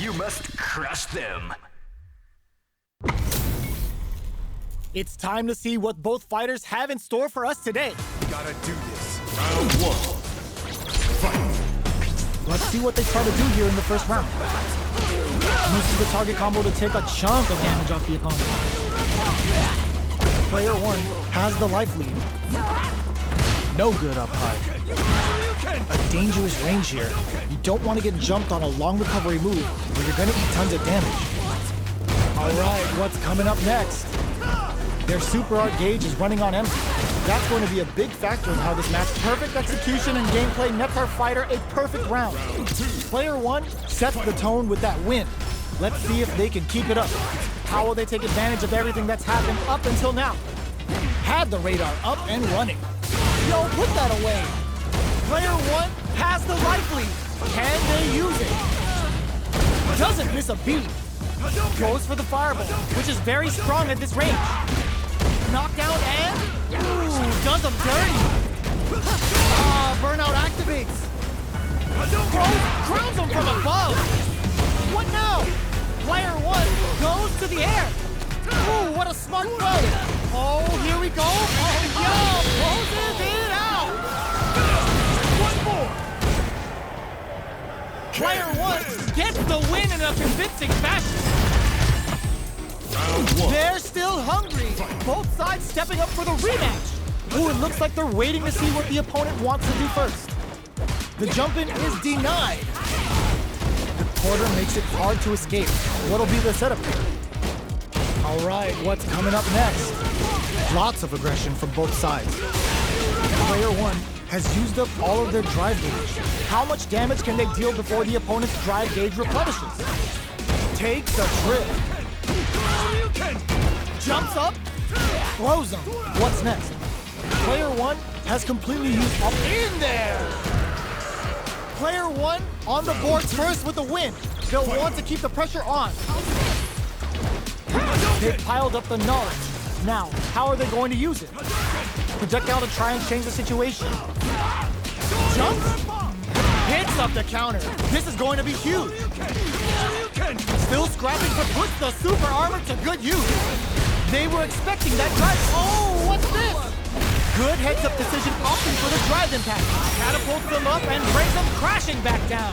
You must crush them. It's time to see what both fighters have in store for us today. Gotta do this. Round one. Fight. Let's see what they try to do here in the first round. Uses the target combo to take a chunk of damage off the opponent. Player 1 has the life lead. No good up high. A dangerous range here. You don't want to get jumped on a long recovery move where you're going to eat tons of damage. Alright, what's coming up next? Their super art gauge is running on empty. That's going to be a big factor in how this match. Perfect execution and gameplay nets our fighter a perfect round. Player 1 sets the tone with that win. Let's see if they can keep it up. How will they take advantage of everything that's happened up until now? Had the radar up and running. Yo, put that away. Player 1 has the life lead. Can they use it? Doesn't miss a beat. Goes for the fireball, which is very strong at this range. Knockdown and... Ooh, does him dirty. Burnout activates. Crowns him from above. What now? Player 1 goes to the air. Ooh, what a smart throw. Oh, here we go. Oh, yo, closes it out. One more. Player 1 gets the win in a convincing fashion. They're still hungry. Both sides stepping up for the rematch. Ooh, it looks like they're waiting to see what the opponent wants to do first. The jump-in is denied. The quarter makes it hard to escape. What'll be the setup here? All right, what's coming up next? Lots of aggression from both sides. Player 1 has used up all of their drive gauge. How much damage can they deal before the opponent's drive gauge replenishes? Takes a trip. Jumps up, throws him. What's next? Player 1 has completely used up in there. Player 1 on the board first with the win. They'll want to keep the pressure on. They've piled up the knowledge. Now, how are they going to use it? Projectile to try and change the situation. Jumps, hits up the counter. This is going to be huge. Still scrapping but puts the super armor to good use. They were expecting that drive. Oh, what's this? Good heads-up decision, opting for the drive impact. Catapults them up and brings them crashing back down.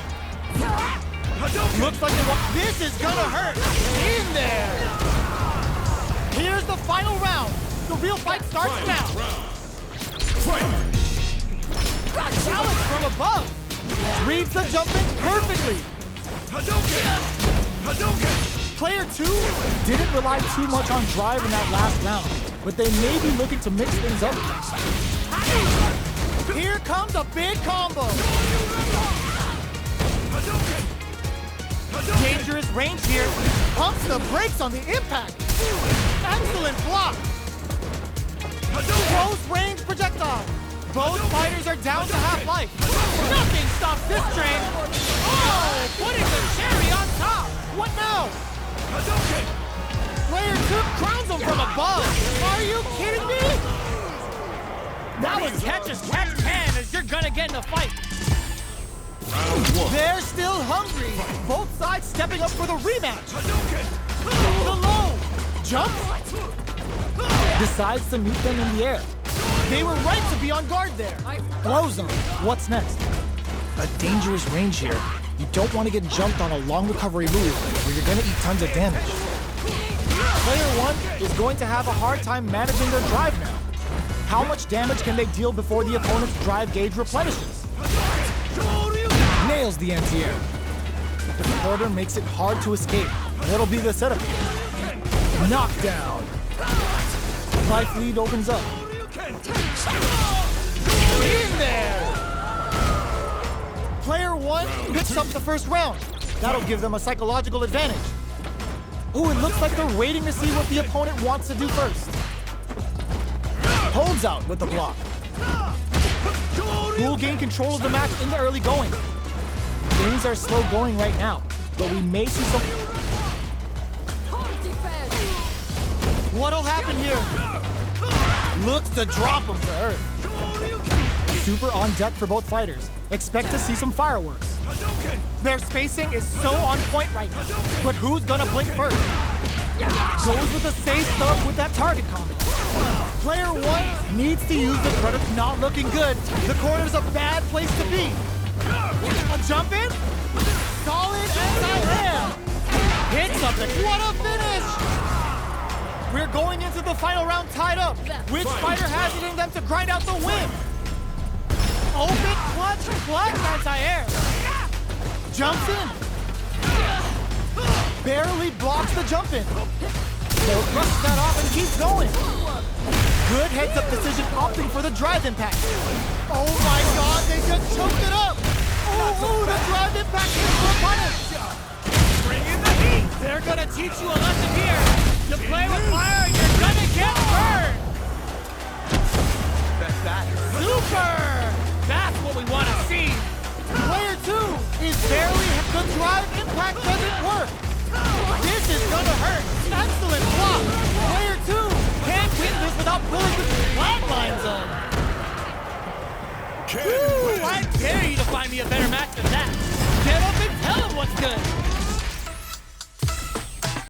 Looks like they want... This is gonna hurt. In there. Here's the final round. The real fight starts now. Challenge from above. Reads the jump-in perfectly. Player 2 didn't rely too much on drive in that last round, but they may be looking to mix things up. Here comes a big combo. Dangerous range here. Pumps the brakes on the impact. Excellent block. Close range projectile. Both fighters are down to half-life. Nothing stops this train. Oh, putting the cherry on top. What now? Player 2 crowns him from above. Are you kidding me? That was catch as catch can, as you're gonna get in a fight. They're still hungry. Both sides stepping up for the rematch. The low jump. Decides to meet them in the air. They were right to be on guard there. Throws them. What's next? A dangerous range here. You don't want to get jumped on a long recovery move where you're going to eat tons of damage. Player 1 is going to have a hard time managing their drive now. How much damage can they deal before the opponent's drive gauge replenishes? Nails the anti-air. The quarter makes it hard to escape. What'll be the setup here? Knockdown. Life lead opens up. In there! Player 1 picks up the first round. That'll give them a psychological advantage. Ooh, it looks like they're waiting to see what the opponent wants to do first. Holds out with the block. We'll gain control of the match in the early going. Things are slow going right now, but we may see some... What'll happen here? Looks to drop him to earth. Super on deck for both fighters. Expect to see some fireworks. Their spacing is so on point right now. But who's gonna blink first? Goes with the safe stuff with that target combo. Player one needs to use the credit not looking good. The corner's a bad place to be. A jump in? Solid anti-air. Hit something. What a finish! We're going into the final round tied up. Which fighter has it in them to grind out the win? Open clutch black anti-air. Jumps in. Barely blocks the jump in. So brushes that off and keeps going. Good heads-up decision opting for the drive impact. Oh my god, they just choked it up! Ooh, the drive impact hits for a punish! Bring in the heat! They're gonna teach you a lesson here! You play with fire, you're gonna get burned! Super! That's what we want to see! Player 2 is barely... The drive impact doesn't work! This is gonna hurt! Excellent block! Player 2 can't win this without pulling the flatline zone! Woo! I dare you to find me a better match than that! Get up and tell him what's good!